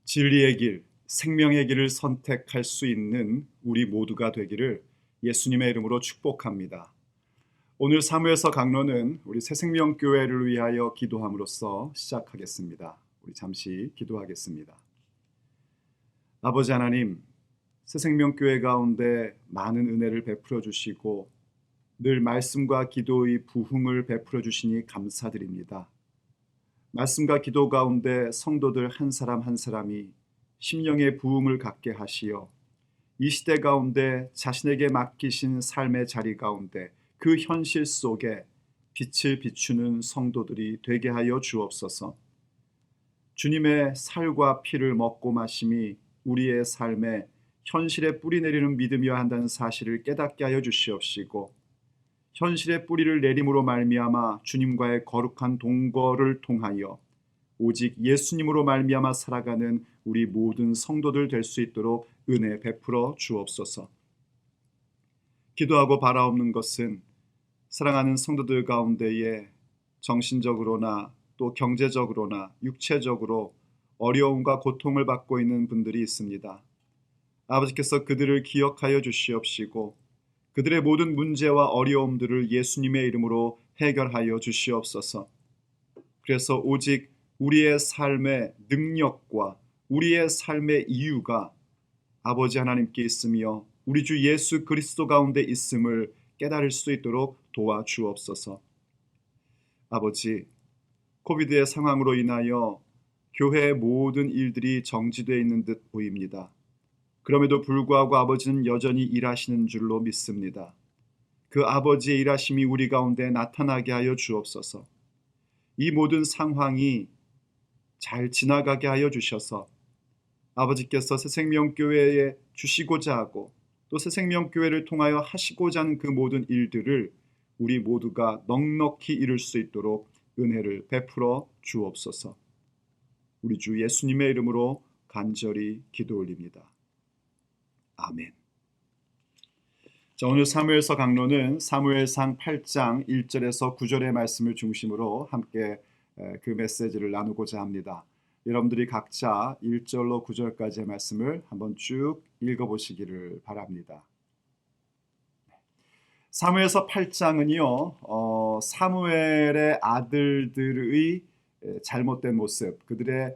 진리의 길, 생명의 길을 선택할 수 있는 우리 모두가 되기를 예수님의 이름으로 축복합니다. 오늘 사무엘서 강론은 우리 새생명교회를 위하여 기도함으로써 시작하겠습니다. 우리 잠시 기도하겠습니다. 아버지 하나님, 새생명교회 가운데 많은 은혜를 베풀어 주시고 늘 말씀과 기도의 부흥을 베풀어 주시니 감사드립니다. 말씀과 기도 가운데 성도들 한 사람 한 사람이 심령의 부흥을 갖게 하시어 이 시대 가운데 자신에게 맡기신 삶의 자리 가운데 그 현실 속에 빛을 비추는 성도들이 되게 하여 주옵소서. 주님의 살과 피를 먹고 마심이 우리의 삶에 현실에 뿌리 내리는 믿음이어야 한다는 사실을 깨닫게 하여 주시옵시고, 현실의 뿌리를 내림으로 말미암아 주님과의 거룩한 동거를 통하여 오직 예수님으로 말미암아 살아가는 우리 모든 성도들 될 수 있도록 은혜 베풀어 주옵소서. 기도하고 바라옵는 것은 사랑하는 성도들 가운데에 정신적으로나 또 경제적으로나 육체적으로 어려움과 고통을 받고 있는 분들이 있습니다. 아버지께서 그들을 기억하여 주시옵시고 그들의 모든 문제와 어려움들을 예수님의 이름으로 해결하여 주시옵소서. 그래서 오직 우리의 삶의 능력과 우리의 삶의 이유가 아버지 하나님께 있으며 우리 주 예수 그리스도 가운데 있음을 깨달을 수 있도록 도와주옵소서. 아버지, 코비드의 상황으로 인하여 교회의 모든 일들이 정지되어 있는 듯 보입니다. 그럼에도 불구하고 아버지는 여전히 일하시는 줄로 믿습니다. 그 아버지의 일하심이 우리 가운데 나타나게 하여 주옵소서. 이 모든 상황이 잘 지나가게 하여 주셔서 아버지께서 새생명교회에 주시고자 하고 또 새생명교회를 통하여 하시고자 하는 그 모든 일들을 우리 모두가 넉넉히 이룰 수 있도록 은혜를 베풀어 주옵소서. 우리 주 예수님의 이름으로 간절히 기도 올립니다. 아멘. 자, 오늘 사무엘서 강론은 사무엘상 8장 1절에서 9절의 말씀을 중심으로 함께 그 메시지를 나누고자 합니다. 여러분들이 각자 1절로 9절까지의 말씀을 한번 쭉 읽어보시기를 바랍니다. 사무엘서 8장은요, 사무엘의 아들들의 잘못된 모습, 그들의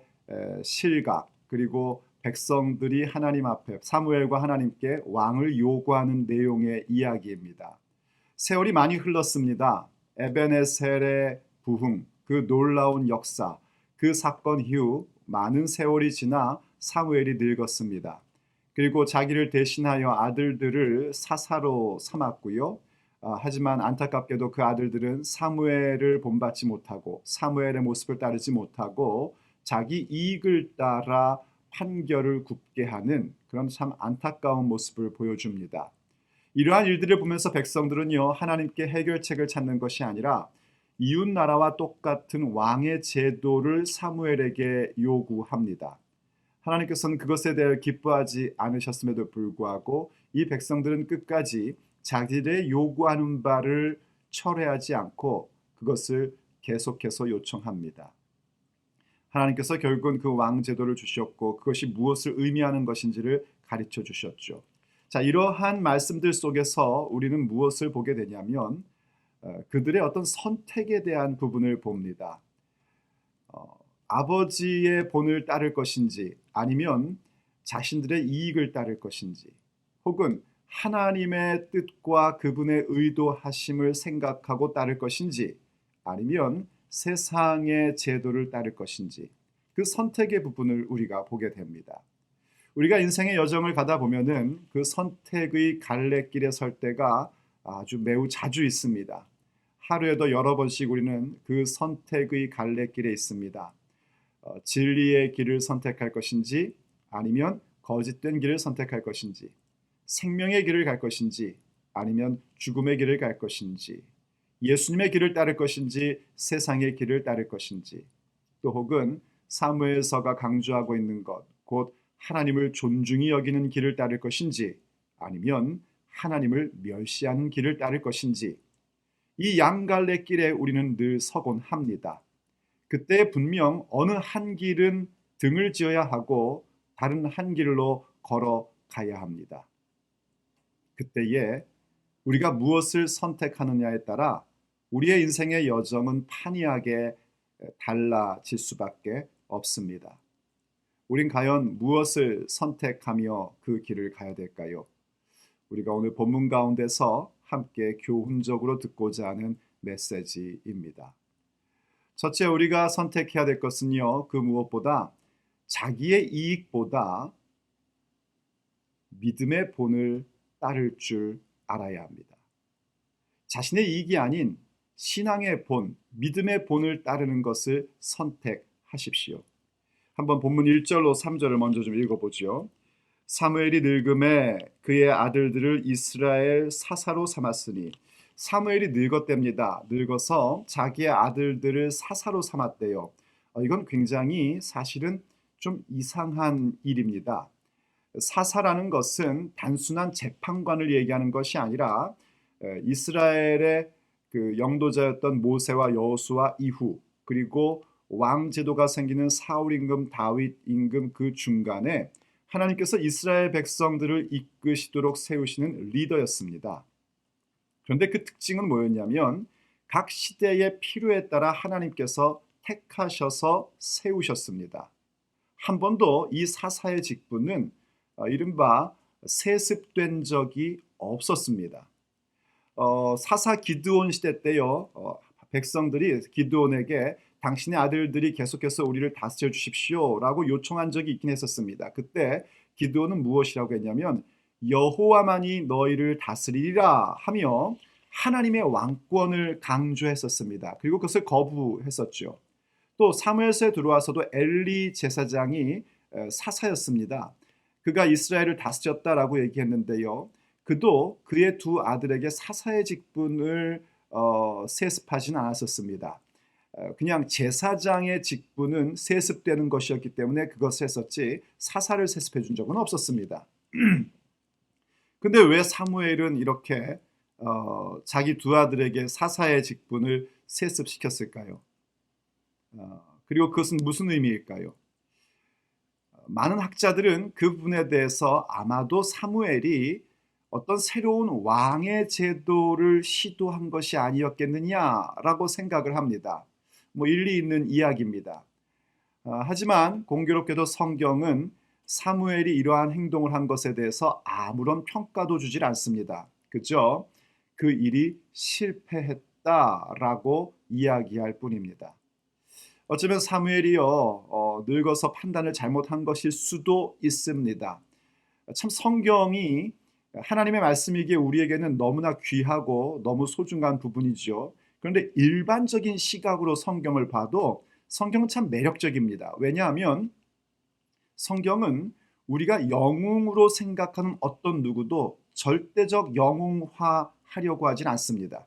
실각, 그리고 백성들이 하나님 앞에 사무엘과 하나님께 왕을 요구하는 내용의 이야기입니다. 세월이 많이 흘렀습니다. 에벤에셀의 부흥, 그 놀라운 역사, 그 사건 이후 많은 세월이 지나 사무엘이 늙었습니다. 그리고 자기를 대신하여 아들들을 사사로 삼았고요. 하지만 안타깝게도 그 아들들은 사무엘을 본받지 못하고 사무엘의 모습을 따르지 못하고 자기 이익을 따라 판결을 굽게 하는 그런 참 안타까운 모습을 보여줍니다. 이러한 일들을 보면서 백성들은요, 하나님께 해결책을 찾는 것이 아니라 이웃 나라와 똑같은 왕의 제도를 사무엘에게 요구합니다. 하나님께서는 그것에 대해 기뻐하지 않으셨음에도 불구하고 이 백성들은 끝까지 자기들의 요구하는 바를 철회하지 않고 그것을 계속해서 요청합니다. 하나님께서 결국은 그 왕제도를 주셨고 그것이 무엇을 의미하는 것인지를 가르쳐 주셨죠. 자, 이러한 말씀들 속에서 우리는 무엇을 보게 되냐면 그들의 어떤 선택에 대한 부분을 봅니다. 아버지의 본을 따를 것인지 아니면 자신들의 이익을 따를 것인지 혹은 하나님의 뜻과 그분의 의도하심을 생각하고 따를 것인지 아니면 세상의 제도를 따를 것인지 그 선택의 부분을 우리가 보게 됩니다. 우리가 인생의 여정을 가다 보면은 그 선택의 갈래길에 설 때가 아주 매우 자주 있습니다. 하루에도 여러 번씩 우리는 그 선택의 갈래길에 있습니다. 진리의 길을 선택할 것인지 아니면 거짓된 길을 선택할 것인지 생명의 길을 갈 것인지 아니면 죽음의 길을 갈 것인지 예수님의 길을 따를 것인지 세상의 길을 따를 것인지 또 혹은 사무엘서가 강조하고 있는 것 곧 하나님을 존중히 여기는 길을 따를 것인지 아니면 하나님을 멸시하는 길을 따를 것인지 이 양갈래 길에 우리는 늘 서곤 합니다. 그때 분명 어느 한 길은 등을 지어야 하고 다른 한 길로 걸어가야 합니다. 그때에 우리가 무엇을 선택하느냐에 따라 우리의 인생의 여정은 판이하게 달라질 수밖에 없습니다. 우린 과연 무엇을 선택하며 그 길을 가야 될까요? 우리가 오늘 본문 가운데서 함께 교훈적으로 듣고자 하는 메시지입니다. 첫째, 우리가 선택해야 될 것은요, 그 무엇보다 자기의 이익보다 믿음의 본을 따를 줄 알아야 합니다. 자신의 이익이 아닌 신앙의 본, 믿음의 본을 따르는 것을 선택하십시오. 한번 본문 1절로 3절을 먼저 좀 읽어보죠. 사무엘이 늙음에 그의 아들들을 이스라엘 사사로 삼았으니, 사무엘이 늙었답니다. 늙어서 자기의 아들들을 사사로 삼았대요. 이건 굉장히 사실은 좀 이상한 일입니다. 사사라는 것은 단순한 재판관을 얘기하는 것이 아니라 이스라엘의 그 영도자였던 모세와 여호수아 이후, 그리고 왕 제도가 생기는 사울 임금, 다윗 임금 그 중간에 하나님께서 이스라엘 백성들을 이끄시도록 세우시는 리더였습니다. 그런데 그 특징은 뭐였냐면 각 시대의 필요에 따라 하나님께서 택하셔서 세우셨습니다. 한 번도 이 사사의 직분은 이른바 세습된 적이 없었습니다. 사사 기드온 시대 때요, 백성들이 기드온에게 당신의 아들들이 계속해서 우리를 다스려 주십시오 라고 요청한 적이 있긴 했었습니다. 그때 기드온은 무엇이라고 했냐면 여호와만이 너희를 다스리리라 하며 하나님의 왕권을 강조했었습니다. 그리고 그것을 거부했었죠. 또 사무엘서에 들어와서도 엘리 제사장이 사사였습니다. 그가 이스라엘을 다스렸다라고 얘기했는데요, 그도 그의 두 아들에게 사사의 직분을 세습하지는 않았었습니다. 그냥 제사장의 직분은 세습되는 것이었기 때문에 그것을 했었지 사사를 세습해 준 적은 없었습니다. 근데 왜 사무엘은 이렇게 자기 두 아들에게 사사의 직분을 세습시켰을까요? 그리고 그것은 무슨 의미일까요? 많은 학자들은 그 부분에 대해서 아마도 사무엘이 어떤 새로운 왕의 제도를 시도한 것이 아니었겠느냐라고 생각을 합니다. 일리 있는 이야기입니다. 하지만 공교롭게도 성경은 사무엘이 이러한 행동을 한 것에 대해서 아무런 평가도 주질 않습니다. 그죠? 그 일이 실패했다라고 이야기할 뿐입니다. 어쩌면 사무엘이요, 늙어서 판단을 잘못한 것일 수도 있습니다. 참 성경이 하나님의 말씀이기에 우리에게는 너무나 귀하고 너무 소중한 부분이죠. 그런데 일반적인 시각으로 성경을 봐도 성경은 참 매력적입니다. 왜냐하면 성경은 우리가 영웅으로 생각하는 어떤 누구도 절대적 영웅화하려고 하진 않습니다.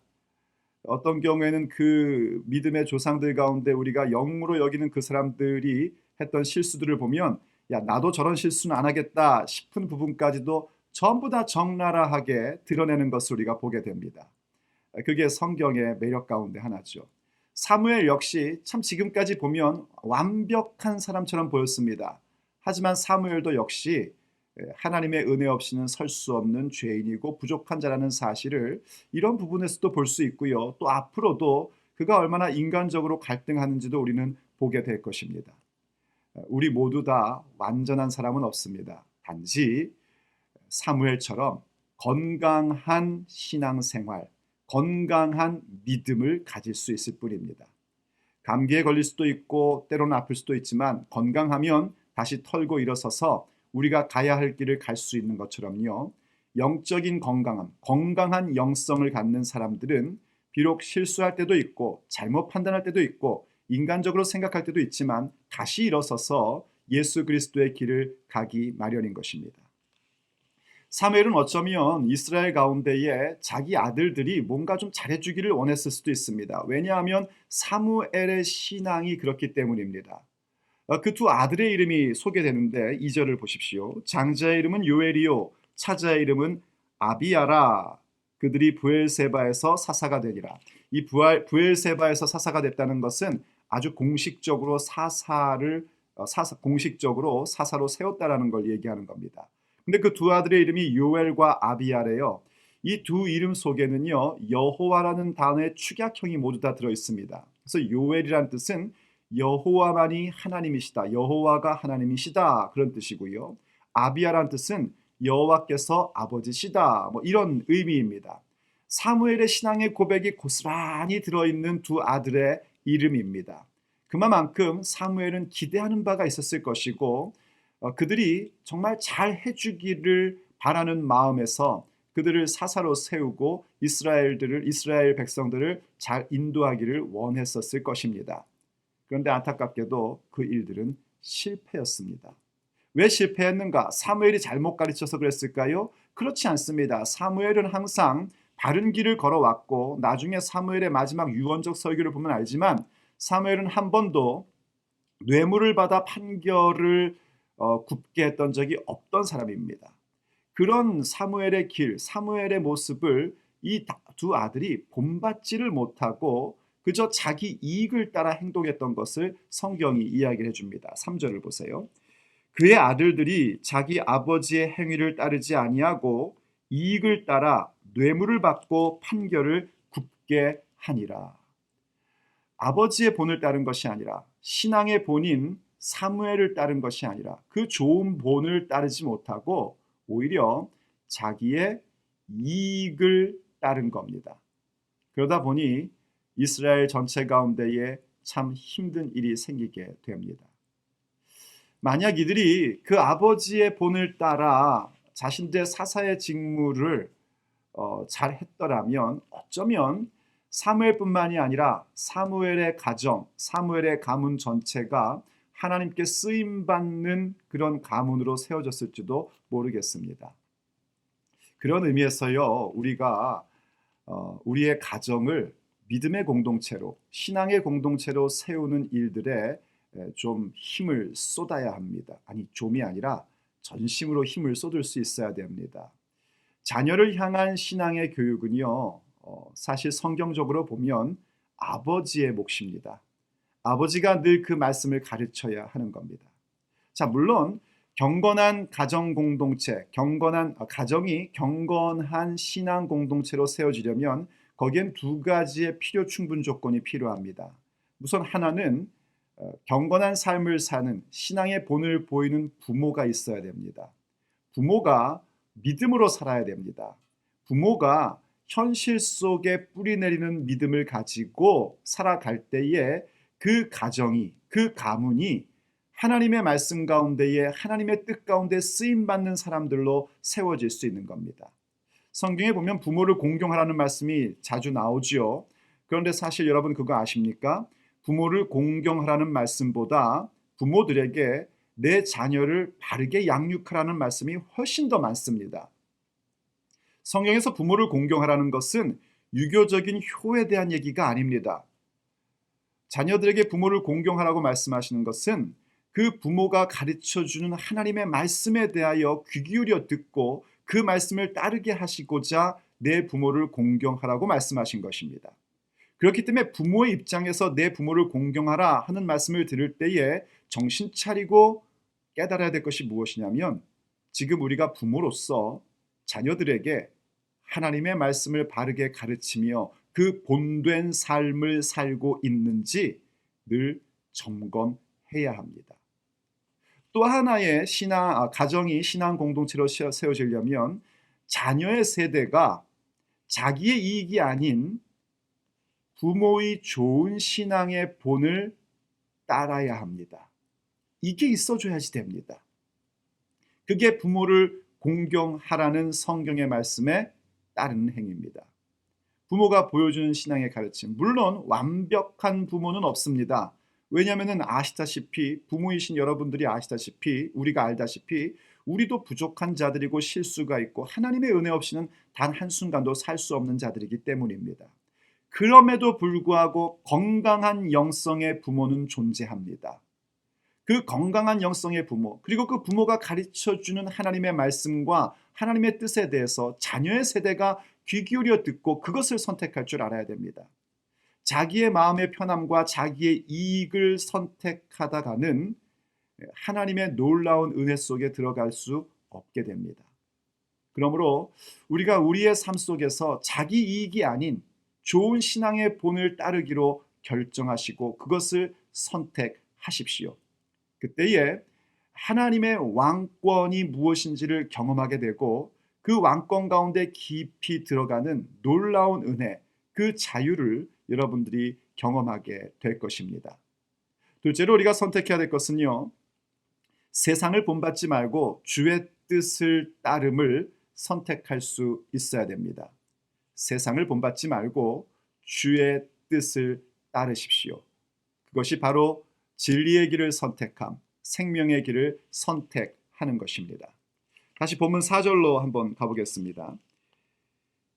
어떤 경우에는 그 믿음의 조상들 가운데 우리가 영웅으로 여기는 그 사람들이 했던 실수들을 보면 야, 나도 저런 실수는 안 하겠다 싶은 부분까지도 전부 다 적나라하게 드러내는 것을 우리가 보게 됩니다. 그게 성경의 매력 가운데 하나죠. 사무엘 역시 참 지금까지 보면 완벽한 사람처럼 보였습니다. 하지만 사무엘도 역시 하나님의 은혜 없이는 설 수 없는 죄인이고 부족한 자라는 사실을 이런 부분에서도 볼 수 있고요. 또 앞으로도 그가 얼마나 인간적으로 갈등하는지도 우리는 보게 될 것입니다. 우리 모두 다 완전한 사람은 없습니다. 단지 사무엘처럼 건강한 신앙생활, 건강한 믿음을 가질 수 있을 뿐입니다. 감기에 걸릴 수도 있고 때로는 아플 수도 있지만 건강하면 다시 털고 일어서서 우리가 가야 할 길을 갈 수 있는 것처럼요. 영적인 건강함, 건강한 영성을 갖는 사람들은 비록 실수할 때도 있고 잘못 판단할 때도 있고 인간적으로 생각할 때도 있지만 다시 일어서서 예수 그리스도의 길을 가기 마련인 것입니다. 사무엘은 어쩌면 이스라엘 가운데에 자기 아들들이 뭔가 좀 잘해주기를 원했을 수도 있습니다. 왜냐하면 사무엘의 신앙이 그렇기 때문입니다. 그 두 아들의 이름이 소개되는데 2절을 보십시오. 장자의 이름은 요엘이요 차자의 이름은 아비야라. 그들이 부엘세바에서 사사가 되니라. 이 부엘세바에서 사사가 됐다는 것은 아주 공식적으로 사사를 공식적으로 사사로 세웠다라는 걸 얘기하는 겁니다. 근데 그 두 아들의 이름이 요엘과 아비야래요. 이 두 이름 속에는요, 여호와라는 단어의 축약형이 모두 다 들어 있습니다. 그래서 요엘이란 뜻은 여호와만이 하나님이시다, 여호와가 하나님이시다, 그런 뜻이고요. 아비야란 뜻은 여호와께서 아버지시다, 뭐 이런 의미입니다. 사무엘의 신앙의 고백이 고스란히 들어있는 두 아들의 이름입니다. 그만큼 사무엘은 기대하는 바가 있었을 것이고, 그들이 정말 잘 해주기를 바라는 마음에서 그들을 사사로 세우고 이스라엘 백성들을 잘 인도하기를 원했었을 것입니다. 그런데 안타깝게도 그 일들은 실패였습니다. 왜 실패했는가? 사무엘이 잘못 가르쳐서 그랬을까요? 그렇지 않습니다. 사무엘은 항상 바른 길을 걸어왔고, 나중에 사무엘의 마지막 유언적 설교를 보면 알지만 사무엘은 한 번도 뇌물을 받아 판결을 굽게 했던 적이 없던 사람입니다. 그런 사무엘의 길, 사무엘의 모습을 이 두 아들이 본받지를 못하고 그저 자기 이익을 따라 행동했던 것을 성경이 이야기를 해줍니다. 3절을 보세요. 그의 아들들이 자기 아버지의 행위를 따르지 아니하고 이익을 따라 뇌물을 받고 판결을 굽게 하니라. 아버지의 본을 따른 것이 아니라, 신앙의 본인 사무엘을 따른 것이 아니라 그 좋은 본을 따르지 못하고 오히려 자기의 이익을 따른 겁니다. 그러다 보니 이스라엘 전체 가운데에 참 힘든 일이 생기게 됩니다. 만약 이들이 그 아버지의 본을 따라 자신들의 사사의 직무를 잘 했더라면 어쩌면 사무엘뿐만이 아니라 사무엘의 가정, 사무엘의 가문 전체가 하나님께 쓰임받는 그런 가문으로 세워졌을지도 모르겠습니다. 그런 의미에서요, 우리가 우리의 가정을 믿음의 공동체로, 신앙의 공동체로 세우는 일들에 좀 힘을 쏟아야 합니다. 아니, 좀이 아니라 전심으로 힘을 쏟을 수 있어야 됩니다. 자녀를 향한 신앙의 교육은요, 사실 성경적으로 보면 아버지의 몫입니다. 아버지가 늘 그 말씀을 가르쳐야 하는 겁니다. 자, 물론 경건한 가정 공동체, 가정이 경건한 신앙 공동체로 세워지려면 거기엔 두 가지의 필요 충분 조건이 필요합니다. 우선 하나는 경건한 삶을 사는 신앙의 본을 보이는 부모가 있어야 됩니다. 부모가 믿음으로 살아야 됩니다. 부모가 현실 속에 뿌리내리는 믿음을 가지고 살아갈 때에 그 가정이, 그 가문이 하나님의 말씀 가운데에, 하나님의 뜻 가운데 쓰임받는 사람들로 세워질 수 있는 겁니다. 성경에 보면 부모를 공경하라는 말씀이 자주 나오지요. 그런데 사실 여러분 그거 아십니까? 부모를 공경하라는 말씀보다 부모들에게 내 자녀를 바르게 양육하라는 말씀이 훨씬 더 많습니다. 성경에서 부모를 공경하라는 것은 유교적인 효에 대한 얘기가 아닙니다. 자녀들에게 부모를 공경하라고 말씀하시는 것은 그 부모가 가르쳐주는 하나님의 말씀에 대하여 귀 기울여 듣고 그 말씀을 따르게 하시고자 내 부모를 공경하라고 말씀하신 것입니다. 그렇기 때문에 부모의 입장에서 내 부모를 공경하라 하는 말씀을 들을 때에 정신 차리고 깨달아야 될 것이 무엇이냐면, 지금 우리가 부모로서 자녀들에게 하나님의 말씀을 바르게 가르치며 그 본된 삶을 살고 있는지 늘 점검해야 합니다. 또 하나의 가정이 신앙 공동체로 세워지려면 자녀의 세대가 자기의 이익이 아닌 부모의 좋은 신앙의 본을 따라야 합니다. 이게 있어줘야지 됩니다. 그게 부모를 공경하라는 성경의 말씀에 따르는 행위입니다. 부모가 보여주는 신앙의 가르침, 물론 완벽한 부모는 없습니다. 왜냐하면 아시다시피, 부모이신 여러분들이 아시다시피, 우리가 알다시피 우리도 부족한 자들이고 실수가 있고 하나님의 은혜 없이는 단 한순간도 살 수 없는 자들이기 때문입니다. 그럼에도 불구하고 건강한 영성의 부모는 존재합니다. 그 건강한 영성의 부모, 그리고 그 부모가 가르쳐주는 하나님의 말씀과 하나님의 뜻에 대해서 자녀의 세대가 귀 기울여 듣고 그것을 선택할 줄 알아야 됩니다. 자기의 마음의 편함과 자기의 이익을 선택하다가는 하나님의 놀라운 은혜 속에 들어갈 수 없게 됩니다. 그러므로 우리가 우리의 삶 속에서 자기 이익이 아닌 좋은 신앙의 본을 따르기로 결정하시고 그것을 선택하십시오. 그때에 하나님의 왕권이 무엇인지를 경험하게 되고 그 왕권 가운데 깊이 들어가는 놀라운 은혜, 그 자유를 여러분들이 경험하게 될 것입니다. 둘째로 우리가 선택해야 될 것은요, 세상을 본받지 말고 주의 뜻을 따름을 선택할 수 있어야 됩니다. 세상을 본받지 말고 주의 뜻을 따르십시오. 그것이 바로 진리의 길을 선택함, 생명의 길을 선택하는 것입니다. 다시 본문 4절로 한번 가보겠습니다.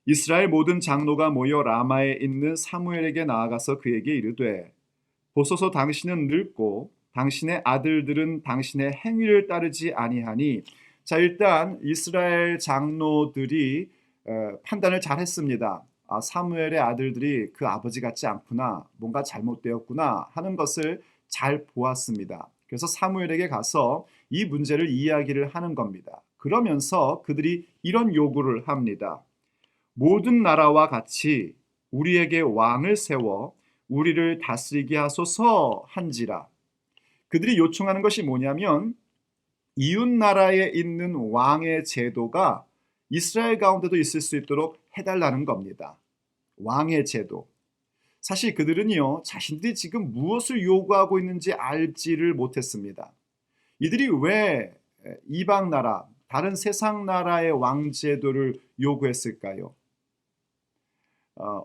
이스라엘 모든 장로가 모여 라마에 있는 사무엘에게 나아가서 그에게 이르되 보소서 당신은 늙고 당신의 아들들은 당신의 행위를 따르지 아니하니. 자, 일단 이스라엘 장로들이 판단을 잘 했습니다. 사무엘의 아들들이 그 아버지 같지 않구나, 뭔가 잘못되었구나 하는 것을 잘 보았습니다. 그래서 사무엘에게 가서 이 문제를 이야기를 하는 겁니다. 그러면서 그들이 이런 요구를 합니다. 모든 나라와 같이 우리에게 왕을 세워 우리를 다스리게 하소서 한지라. 그들이 요청하는 것이 뭐냐면 이웃 나라에 있는 왕의 제도가 이스라엘 가운데도 있을 수 있도록 해달라는 겁니다. 왕의 제도. 사실 그들은요, 자신들이 지금 무엇을 요구하고 있는지 알지를 못했습니다. 이들이 왜 이방 나라, 다른 세상 나라의 왕 제도를 요구했을까요?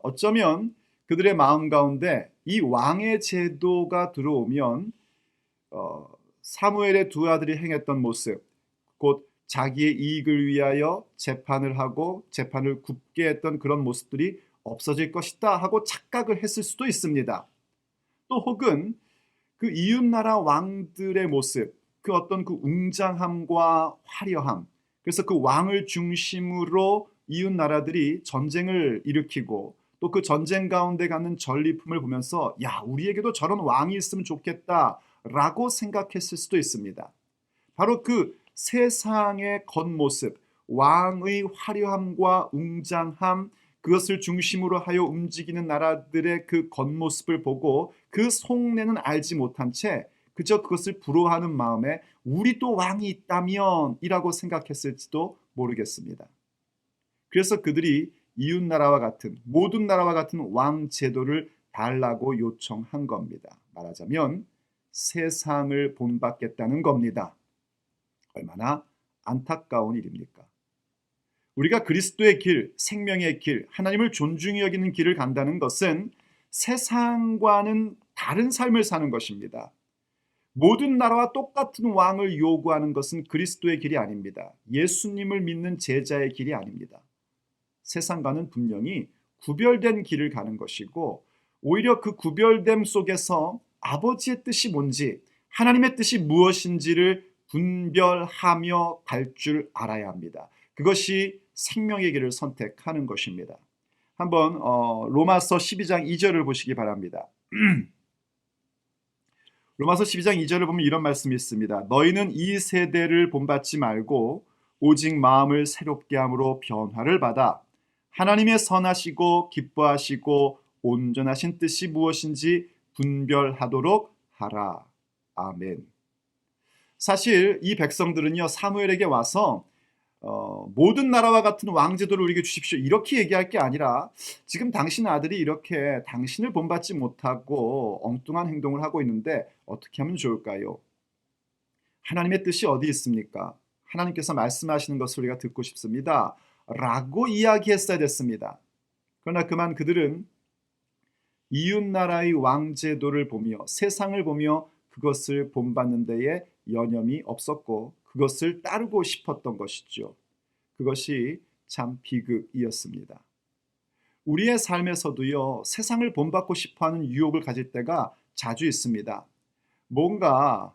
어쩌면 그들의 마음 가운데 이 왕의 제도가 들어오면 사무엘의 두 아들이 행했던 모습, 곧 자기의 이익을 위하여 재판을 하고 재판을 굽게 했던 그런 모습들이 없어질 것이다 하고 착각을 했을 수도 있습니다. 또 혹은 그 이웃나라 왕들의 모습, 그 어떤 그 웅장함과 화려함, 그래서 그 왕을 중심으로 이웃나라들이 전쟁을 일으키고 또 그 전쟁 가운데 갖는 전리품을 보면서 야, 우리에게도 저런 왕이 있으면 좋겠다 라고 생각했을 수도 있습니다. 바로 그 세상의 겉모습, 왕의 화려함과 웅장함, 그것을 중심으로 하여 움직이는 나라들의 그 겉모습을 보고 그 속내는 알지 못한 채 그저 그것을 부러워하는 마음에 우리 또 왕이 있다면 이라고 생각했을지도 모르겠습니다. 그래서 그들이 이웃나라와 같은, 모든 나라와 같은 왕 제도를 달라고 요청한 겁니다. 말하자면 세상을 본받겠다는 겁니다. 얼마나 안타까운 일입니까? 우리가 그리스도의 길, 생명의 길, 하나님을 존중히 여기는 길을 간다는 것은 세상과는 다른 삶을 사는 것입니다. 모든 나라와 똑같은 왕을 요구하는 것은 그리스도의 길이 아닙니다. 예수님을 믿는 제자의 길이 아닙니다. 세상과는 분명히 구별된 길을 가는 것이고 오히려 그 구별됨 속에서 아버지의 뜻이 뭔지, 하나님의 뜻이 무엇인지를 분별하며 갈 줄 알아야 합니다. 그것이 생명의 길을 선택하는 것입니다. 한번 로마서 12장 2절을 보시기 바랍니다. 로마서 12장 2절을 보면 이런 말씀이 있습니다. 너희는 이 세대를 본받지 말고 오직 마음을 새롭게 함으로 변화를 받아 하나님의 선하시고 기뻐하시고 온전하신 뜻이 무엇인지 분별하도록 하라. 아멘. 사실 이 백성들은요, 사무엘에게 와서 모든 나라와 같은 왕제도를 우리에게 주십시오 이렇게 얘기할 게 아니라 지금 당신 아들이 이렇게 당신을 본받지 못하고 엉뚱한 행동을 하고 있는데 어떻게 하면 좋을까요? 하나님의 뜻이 어디 있습니까? 하나님께서 말씀하시는 것을 우리가 듣고 싶습니다 라고 이야기했어야 됐습니다. 그러나 그만 그들은 이웃나라의 왕제도를 보며 세상을 보며 그것을 본받는 데에 여념이 없었고 그것을 따르고 싶었던 것이죠. 그것이 참 비극이었습니다. 우리의 삶에서도요, 세상을 본받고 싶어하는 유혹을 가질 때가 자주 있습니다. 뭔가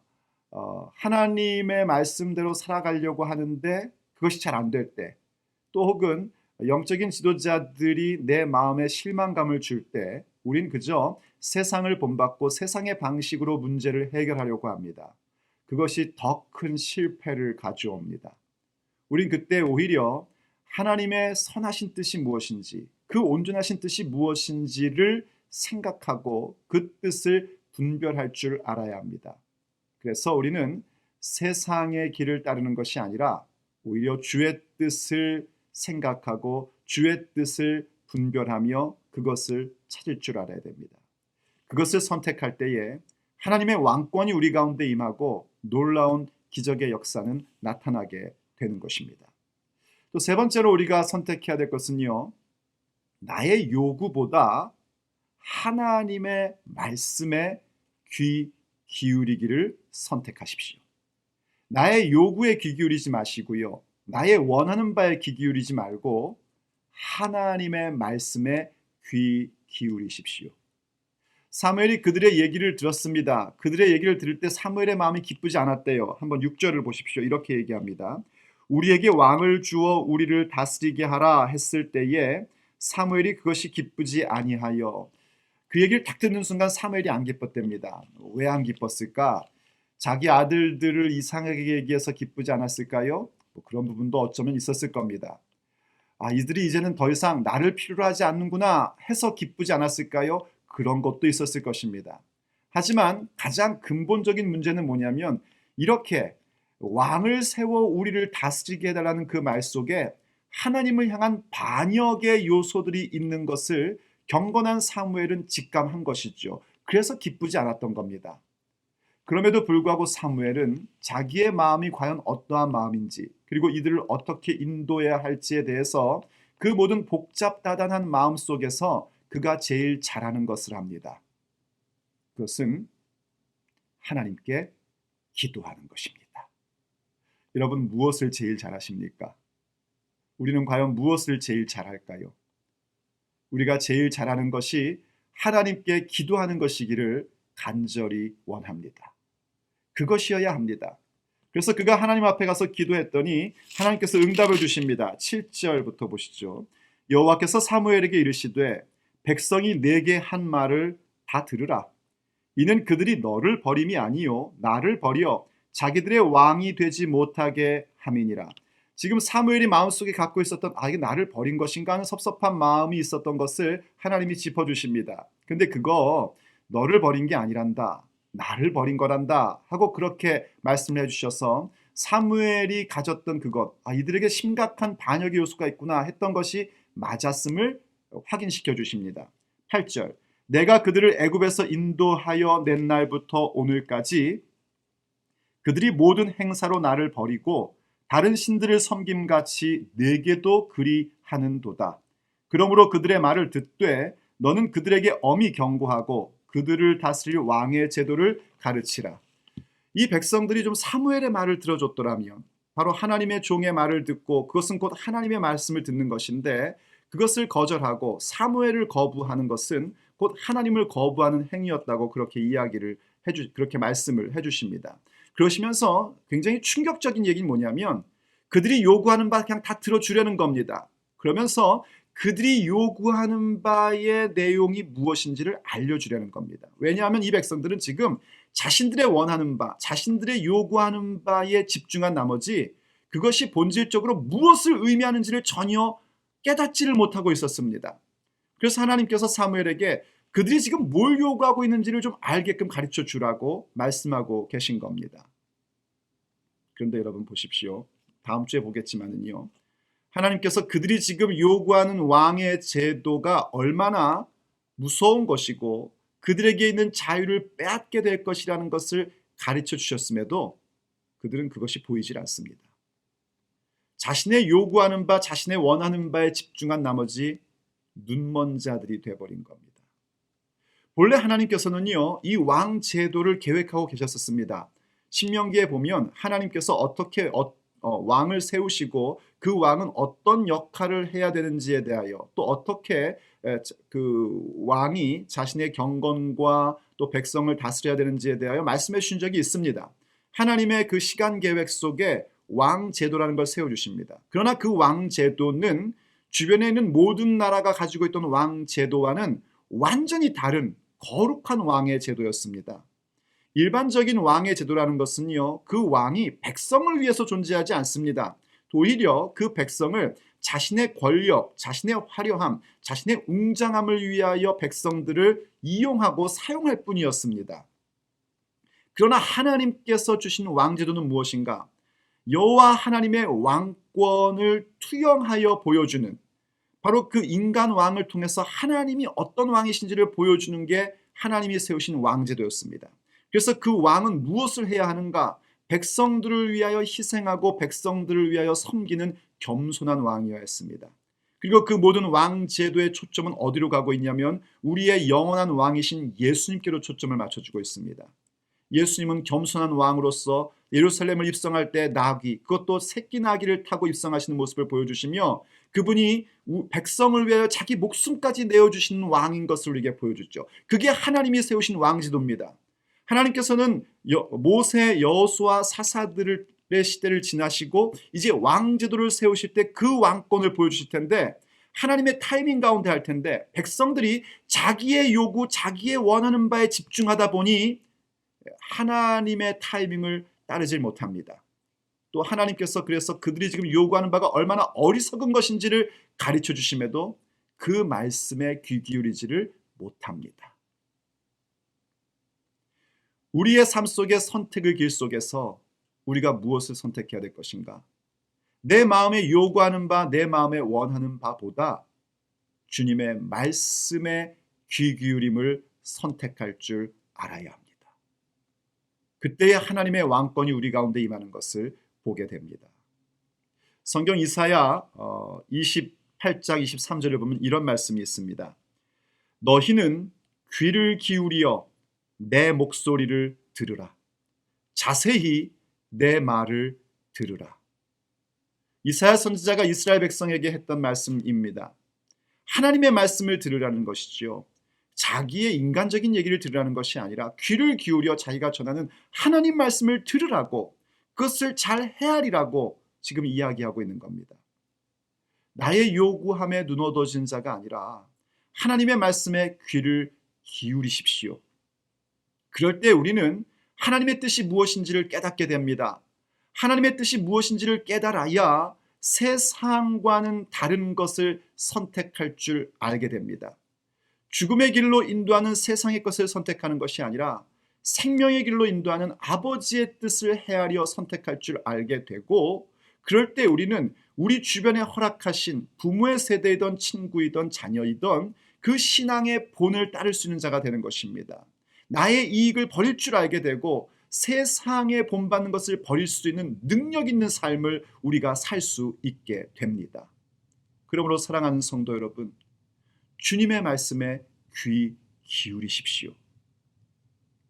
하나님의 말씀대로 살아가려고 하는데 그것이 잘 안 될 때, 또 혹은 영적인 지도자들이 내 마음에 실망감을 줄 때 우린 그저 세상을 본받고 세상의 방식으로 문제를 해결하려고 합니다. 그것이 더 큰 실패를 가져옵니다. 우린 그때 오히려 하나님의 선하신 뜻이 무엇인지, 그 온전하신 뜻이 무엇인지를 생각하고 그 뜻을 분별할 줄 알아야 합니다. 그래서 우리는 세상의 길을 따르는 것이 아니라 오히려 주의 뜻을 생각하고 주의 뜻을 분별하며 그것을 찾을 줄 알아야 됩니다. 그것을 선택할 때에 하나님의 왕권이 우리 가운데 임하고 놀라운 기적의 역사는 나타나게 되는 것입니다. 또 세 번째로 우리가 선택해야 될 것은요, 나의 요구보다 하나님의 말씀에 귀 기울이기를 선택하십시오. 나의 요구에 귀 기울이지 마시고요, 나의 원하는 바에 귀 기울이지 말고 하나님의 말씀에 귀 기울이십시오. 사무엘이 그들의 얘기를 들었습니다. 그들의 얘기를 들을 때 사무엘의 마음이 기쁘지 않았대요. 한번 6절을 보십시오. 이렇게 얘기합니다. 우리에게 왕을 주어 우리를 다스리게 하라 했을 때에 사무엘이 그것이 기쁘지 아니하여. 그 얘기를 딱 듣는 순간 사무엘이 안 기뻤답니다. 왜 안 기뻤을까? 자기 아들들을 이상하게 얘기해서 기쁘지 않았을까요? 뭐 그런 부분도 어쩌면 있었을 겁니다. 이들이 이제는 더 이상 나를 필요로 하지 않는구나 해서 기쁘지 않았을까요? 그런 것도 있었을 것입니다. 하지만 가장 근본적인 문제는 뭐냐면, 이렇게 왕을 세워 우리를 다스리게 해달라는 그 말 속에 하나님을 향한 반역의 요소들이 있는 것을 경건한 사무엘은 직감한 것이죠. 그래서 기쁘지 않았던 겁니다. 그럼에도 불구하고 사무엘은 자기의 마음이 과연 어떠한 마음인지, 그리고 이들을 어떻게 인도해야 할지에 대해서 그 모든 복잡다단한 마음 속에서 그가 제일 잘하는 것을 합니다. 그것은 하나님께 기도하는 것입니다. 여러분, 무엇을 제일 잘하십니까? 우리는 과연 무엇을 제일 잘할까요? 우리가 제일 잘하는 것이 하나님께 기도하는 것이기를 간절히 원합니다. 그것이어야 합니다. 그래서 그가 하나님 앞에 가서 기도했더니 하나님께서 응답을 주십니다. 7절부터 보시죠. 여호와께서 사무엘에게 이르시되 백성이 내게 한 말을 다 들으라. 이는 그들이 너를 버림이 아니요 나를 버려 자기들의 왕이 되지 못하게 함이니라. 지금 사무엘이 마음속에 갖고 있었던 이게 나를 버린 것인가 하는 섭섭한 마음이 있었던 것을 하나님이 짚어주십니다. 근데 그거 너를 버린 게 아니란다, 나를 버린 거란다 하고 그렇게 말씀을 해주셔서 사무엘이 가졌던 그것, 이들에게 심각한 반역의 요소가 있구나 했던 것이 맞았음을 확인시켜 주십니다. 8절, 내가 그들을 애굽에서 인도하여 낸 날부터 오늘까지 그들이 모든 행사로 나를 버리고 다른 신들을 섬김같이 내게도 그리하는도다. 그러므로 그들의 말을 듣되 너는 그들에게 엄히 경고하고 그들을 다스릴 왕의 제도를 가르치라. 이 백성들이 좀 사무엘의 말을 들어줬더라면, 바로 하나님의 종의 말을 듣고 그것은 곧 하나님의 말씀을 듣는 것인데, 그것을 거절하고 사무엘을 거부하는 것은 곧 하나님을 거부하는 행위였다고 그렇게 그렇게 말씀을 해주십니다. 그러시면서 굉장히 충격적인 얘기는 뭐냐면, 그들이 요구하는 바 그냥 다 들어주려는 겁니다. 그러면서 그들이 요구하는 바의 내용이 무엇인지를 알려주려는 겁니다. 왜냐하면 이 백성들은 지금 자신들의 원하는 바, 자신들의 요구하는 바에 집중한 나머지 그것이 본질적으로 무엇을 의미하는지를 전혀 깨닫지를 못하고 있었습니다. 그래서 하나님께서 사무엘에게 그들이 지금 뭘 요구하고 있는지를 좀 알게끔 가르쳐 주라고 말씀하고 계신 겁니다. 그런데 여러분 보십시오. 다음 주에 보겠지만은요, 하나님께서 그들이 지금 요구하는 왕의 제도가 얼마나 무서운 것이고 그들에게 있는 자유를 빼앗게 될 것이라는 것을 가르쳐 주셨음에도 그들은 그것이 보이질 않습니다. 자신의 요구하는 바, 자신의 원하는 바에 집중한 나머지 눈먼 자들이 돼버린 겁니다. 본래 하나님께서는요, 이 왕 제도를 계획하고 계셨었습니다. 신명기에 보면 하나님께서 어떻게 왕을 세우시고 그 왕은 어떤 역할을 해야 되는지에 대하여, 또 어떻게 그 왕이 자신의 경건과 또 백성을 다스려야 되는지에 대하여 말씀해 주신 적이 있습니다. 하나님의 그 시간 계획 속에 왕 제도라는 걸 세워주십니다. 그러나 그 왕 제도는 주변에 있는 모든 나라가 가지고 있던 왕 제도와는 완전히 다른 거룩한 왕의 제도였습니다. 일반적인 왕의 제도라는 것은요, 그 왕이 백성을 위해서 존재하지 않습니다. 오히려 그 백성을 자신의 권력, 자신의 화려함, 자신의 웅장함을 위하여 백성들을 이용하고 사용할 뿐이었습니다. 그러나 하나님께서 주신 왕제도는 무엇인가? 여호와 하나님의 왕권을 투영하여 보여주는, 바로 그 인간 왕을 통해서 하나님이 어떤 왕이신지를 보여주는 게 하나님이 세우신 왕제도였습니다. 그래서 그 왕은 무엇을 해야 하는가? 백성들을 위하여 희생하고 백성들을 위하여 섬기는 겸손한 왕이어야 했습니다. 그리고 그 모든 왕제도의 초점은 어디로 가고 있냐면 우리의 영원한 왕이신 예수님께로 초점을 맞춰주고 있습니다. 예수님은 겸손한 왕으로서 예루살렘을 입성할 때 나귀, 그것도 새끼 나귀를 타고 입성하시는 모습을 보여주시며, 그분이 백성을 위하여 자기 목숨까지 내어주시는 왕인 것을 우리에게 보여주죠. 그게 하나님이 세우신 왕제도입니다. 하나님께서는 모세, 여호수아, 사사들의 시대를 지나시고 이제 왕제도를 세우실 때 그 왕권을 보여주실 텐데, 하나님의 타이밍 가운데 할 텐데, 백성들이 자기의 요구, 자기의 원하는 바에 집중하다 보니 하나님의 타이밍을 따르질 못합니다. 또 하나님께서 그래서 그들이 지금 요구하는 바가 얼마나 어리석은 것인지를 가르쳐 주심에도 그 말씀에 귀 기울이지를 못합니다. 우리의 삶 속의 선택의 길 속에서 우리가 무엇을 선택해야 될 것인가? 내 마음에 요구하는 바, 내 마음에 원하는 바보다 주님의 말씀에 귀 기울임을 선택할 줄 알아야 합니다. 그때의 하나님의 왕권이 우리 가운데 임하는 것을 보게 됩니다. 성경 이사야 28장 23절을 보면 이런 말씀이 있습니다. 너희는 귀를 기울이어 내 목소리를 들으라. 자세히 내 말을 들으라. 이사야 선지자가 이스라엘 백성에게 했던 말씀입니다. 하나님의 말씀을 들으라는 것이지요. 자기의 인간적인 얘기를 들으라는 것이 아니라 귀를 기울여 자기가 전하는 하나님 말씀을 들으라고, 그것을 잘 헤아리라고 지금 이야기하고 있는 겁니다. 나의 요구함에 눈 얻어진 자가 아니라 하나님의 말씀에 귀를 기울이십시오. 그럴 때 우리는 하나님의 뜻이 무엇인지를 깨닫게 됩니다. 하나님의 뜻이 무엇인지를 깨달아야 세상과는 다른 것을 선택할 줄 알게 됩니다. 죽음의 길로 인도하는 세상의 것을 선택하는 것이 아니라 생명의 길로 인도하는 아버지의 뜻을 헤아려 선택할 줄 알게 되고, 그럴 때 우리는 우리 주변에 허락하신 부모의 세대이든 친구이든 자녀이든 그 신앙의 본을 따를 수 있는 자가 되는 것입니다. 나의 이익을 버릴 줄 알게 되고 세상에 본받는 것을 버릴 수 있는 능력 있는 삶을 우리가 살 수 있게 됩니다. 그러므로 사랑하는 성도 여러분, 주님의 말씀에 귀 기울이십시오.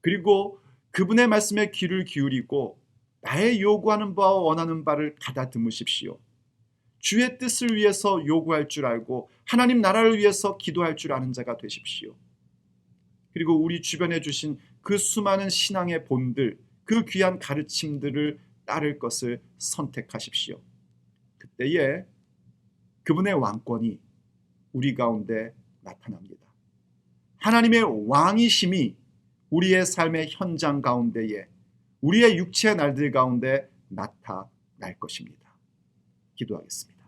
그리고 그분의 말씀에 귀를 기울이고 나의 요구하는 바와 원하는 바를 가다듬으십시오. 주의 뜻을 위해서 요구할 줄 알고 하나님 나라를 위해서 기도할 줄 아는 자가 되십시오. 그리고 우리 주변에 주신 그 수많은 신앙의 본들, 그 귀한 가르침들을 따를 것을 선택하십시오. 그때에 그분의 왕권이 우리 가운데 나타납니다. 하나님의 왕이심이 우리의 삶의 현장 가운데에, 우리의 육체의 날들 가운데 나타날 것입니다. 기도하겠습니다.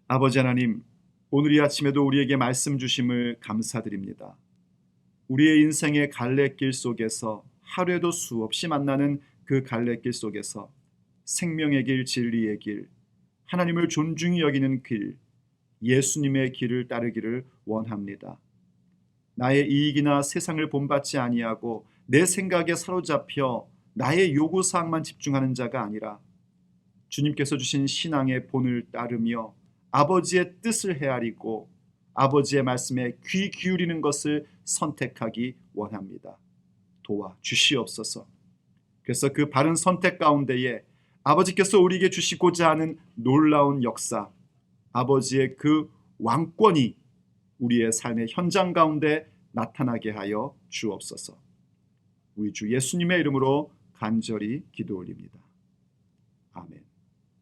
아버지 하나님, 오늘 이 아침에도 우리에게 말씀 주심을 감사드립니다. 우리의 인생의 갈래길 속에서 하루에도 수없이 만나는 그 갈래길 속에서 생명의 길, 진리의 길, 하나님을 존중히 여기는 길, 예수님의 길을 따르기를 원합니다. 나의 이익이나 세상을 본받지 아니하고 내 생각에 사로잡혀 나의 요구사항만 집중하는 자가 아니라 주님께서 주신 신앙의 본을 따르며 아버지의 뜻을 헤아리고 아버지의 말씀에 귀 기울이는 것을 선택하기 원합니다. 도와 주시옵소서. 그래서 그 바른 선택 가운데에 아버지께서 우리에게 주시고자 하는 놀라운 역사, 아버지의 그 왕권이 우리의 삶의 현장 가운데 나타나게 하여 주옵소서. 우리 주 예수님의 이름으로 간절히 기도 올립니다. 아멘.